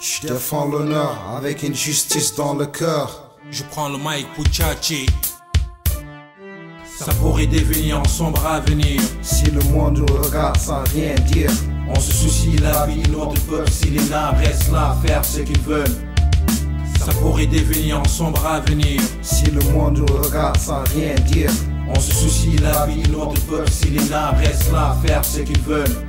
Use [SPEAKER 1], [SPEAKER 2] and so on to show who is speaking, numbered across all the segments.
[SPEAKER 1] Je défends l'honneur avec une justice dans le cœur.
[SPEAKER 2] Je prends le mic pour tchatcher. Ça pourrait devenir un sombre avenir.
[SPEAKER 1] Si le monde nous regarde sans rien dire,
[SPEAKER 2] on se soucie de la vie de notre peuple. Si les nains restent là à faire ce qu'ils veulent, ça pourrait devenir un sombre avenir.
[SPEAKER 1] Si le monde nous regarde sans rien dire,
[SPEAKER 2] on se soucie de la vie de notre peuple. Si les nains restent là à faire ce qu'ils veulent.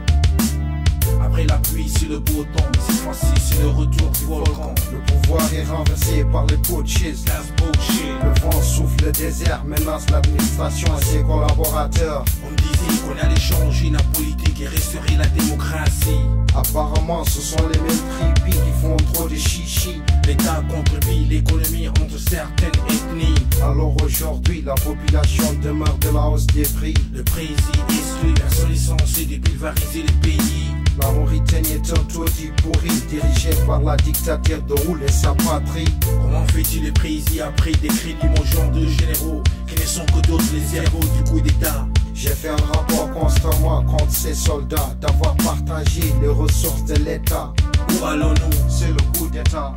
[SPEAKER 2] Après la pluie, c'est le beau temps. Cette fois-ci, c'est le retour du volcan.
[SPEAKER 1] Le pouvoir est renversé par les putschistes.
[SPEAKER 2] That's bullshit.
[SPEAKER 1] Le vent souffle le désert, menace l'administration et ses collaborateurs.
[SPEAKER 2] On me disait qu'on allait changer la politique et restaurer la démocratie.
[SPEAKER 1] Apparemment, ce sont les mêmes tripis qui font trop de chichi.
[SPEAKER 2] L'État contribue l'économie entre certaines ethnies.
[SPEAKER 1] Alors aujourd'hui, la population demeure de la hausse des prix.
[SPEAKER 2] Le président exclut personne est censé dépulvériser les pays.
[SPEAKER 1] La Mauritanie est un taudis pourri, dirigé par la dictature de Roule et sa patrie.
[SPEAKER 2] Comment fait-il les présidents après des cris limogeants de généraux qui ne sont que d'autres les héros du coup d'état?
[SPEAKER 1] J'ai fait un rapport constamment contre ces soldats d'avoir partagé les ressources de l'État.
[SPEAKER 2] Où allons-nous?
[SPEAKER 1] C'est le coup d'état.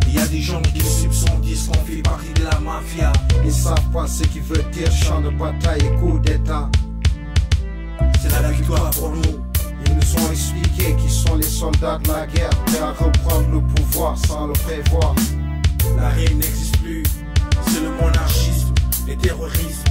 [SPEAKER 2] Il y a des gens qui disent qu'on fait partie de la mafia.
[SPEAKER 1] Ils savent pas ce qui veut dire champ de bataille et coup d'état.
[SPEAKER 2] C'est la victoire pour nous.
[SPEAKER 1] Ils nous ont expliqué qui sont les soldats de la guerre, prêts à reprendre le pouvoir sans le prévoir.
[SPEAKER 2] La rime n'existe plus, c'est le monarchisme, les terrorismes.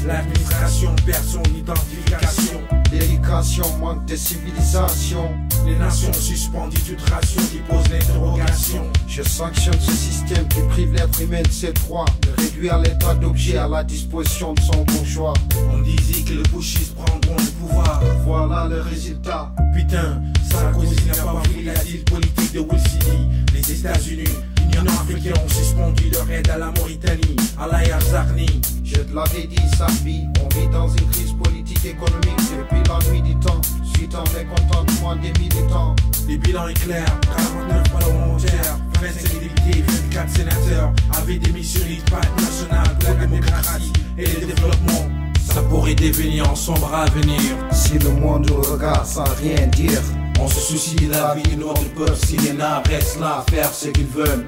[SPEAKER 2] L'administration perd son identification.
[SPEAKER 1] L'éducation manque de civilisation.
[SPEAKER 2] Les nations suspendues toute ration qui pose l'interrogation.
[SPEAKER 1] Je sanctionne ce système qui prive l'être humain de ses droits, de réduire l'état d'objet à la disposition de son bourgeois.
[SPEAKER 2] On disait que les putschistes prendront le pouvoir.
[SPEAKER 1] Voilà le résultat.
[SPEAKER 2] Putain, Sarkozy n'a pas pris l'asile politique de Wilsidi. Les États-Unis, l'Union africaine ont suspendu leur aide à la Mauritanie, à la Yarzarni.
[SPEAKER 1] Je te l'avais dit, Safi, on vit dans une crise politique économique depuis la nuit du temps, suite à un mécontentement des militants.
[SPEAKER 2] Les bilans est clair, 49 parlementaires, 27 députés, 24 sénateurs avaient démissionné du Pacte national pour la démocratie et le développement. Ça pourrait devenir un sombre avenir.
[SPEAKER 1] Si le monde nous regarde sans rien dire,
[SPEAKER 2] on se soucie de la vie de notre peuple. Si les nains restent là à faire ce qu'ils veulent,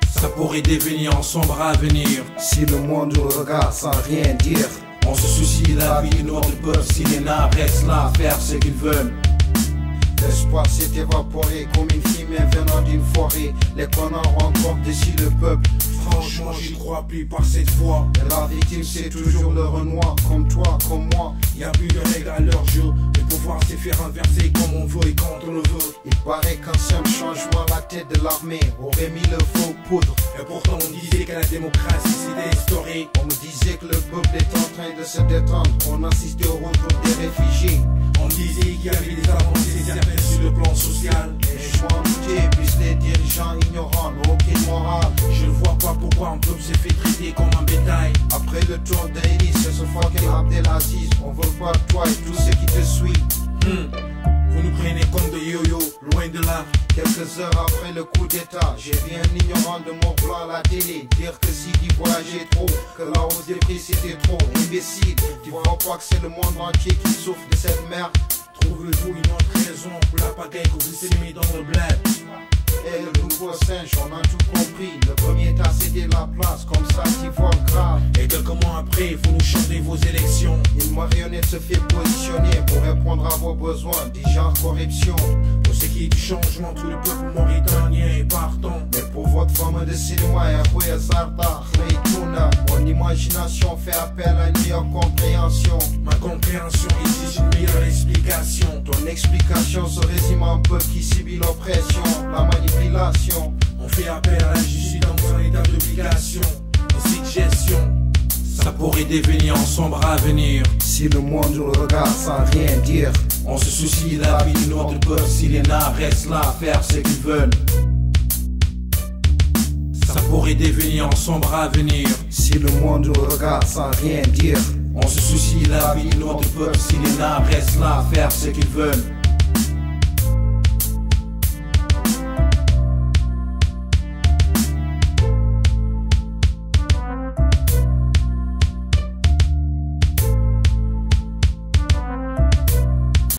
[SPEAKER 2] ça pourrait devenir un sombre avenir.
[SPEAKER 1] Si le monde nous regarde sans rien dire,
[SPEAKER 2] on se soucie de la vie de notre peuple. Si les nains restent là à faire ce qu'ils veulent.
[SPEAKER 1] L'espoir s'est évaporé comme une fumée venant d'une forêt. Les connards encore déçu le peuple.
[SPEAKER 2] Franchement, j'y crois plus par cette fois.
[SPEAKER 1] Et la victime c'est toujours le Renoir, comme toi, comme moi.
[SPEAKER 2] Y a plus de règles à leur jeu. Le pouvoir s'est fait renverser comme on veut et quand on le veut.
[SPEAKER 1] Il paraît qu'un simple changement à la tête de l'armée aurait mis le feu aux poudres.
[SPEAKER 2] Et pourtant on disait que la démocratie c'était historique.
[SPEAKER 1] On me disait que le peuple est en train de se détendre. On assistait au retour des réfugiés.
[SPEAKER 2] On disait qu'il y avait des avancées certaines sur le plan social.
[SPEAKER 1] Et je m'en doutais, puisque les dirigeants ignorants n'ont aucune morale.
[SPEAKER 2] Je ne vois pas pourquoi un peuple s'est fait traiter comme un bétail.
[SPEAKER 1] Après le tour d'Aïlis, c'est ce fucking Abdelaziz. On veut pas toi et tout ce qui te suit.
[SPEAKER 2] Vous nous prenez comme des yo-yo, loin de là.
[SPEAKER 1] Quelques heures après le coup d'état, j'ai vu un ignorant de mort blanc à la télé dire que Sidi voyageait trop, que la hausse des prix c'était trop. Imbécile, tu vois pas que c'est le monde entier qui souffre de cette merde.
[SPEAKER 2] Trouvez-vous une autre raison pour la pagaille que vous aimez dans le bled?
[SPEAKER 1] Et le nouveau singe, on a tout compris. Le premier tas c'était la place, comme ça t'y vois grave.
[SPEAKER 2] Et quelques mois après, vous nous chantez vos élections.
[SPEAKER 1] Une marionnette se fait positionner pour répondre à vos besoins, du genre corruption.
[SPEAKER 2] Pour ce qui est du changement, tout le peuple mauritanien est partant.
[SPEAKER 1] Mais pour votre forme de cinéma, et Zarda, mon imagination fait appel à une meilleure compréhension.
[SPEAKER 2] Ma compréhension exige une meilleure explication.
[SPEAKER 1] Ton explication se résume en un peuple qui subit l'oppression, la manipulation.
[SPEAKER 2] On fait appel à la justice dans un état d'obligation. Et cette gestion, ça pourrait devenir un sombre avenir.
[SPEAKER 1] Si le monde nous regarde sans rien dire,
[SPEAKER 2] on se soucie de la vie de notre peuple. Si les nains restent là à faire ce qu'ils veulent, ça pourrait devenir un sombre avenir.
[SPEAKER 1] Si le monde nous regarde sans rien dire,
[SPEAKER 2] on se soucie de la vie de notre peuple. Si les nains restent là à faire ce qu'ils veulent,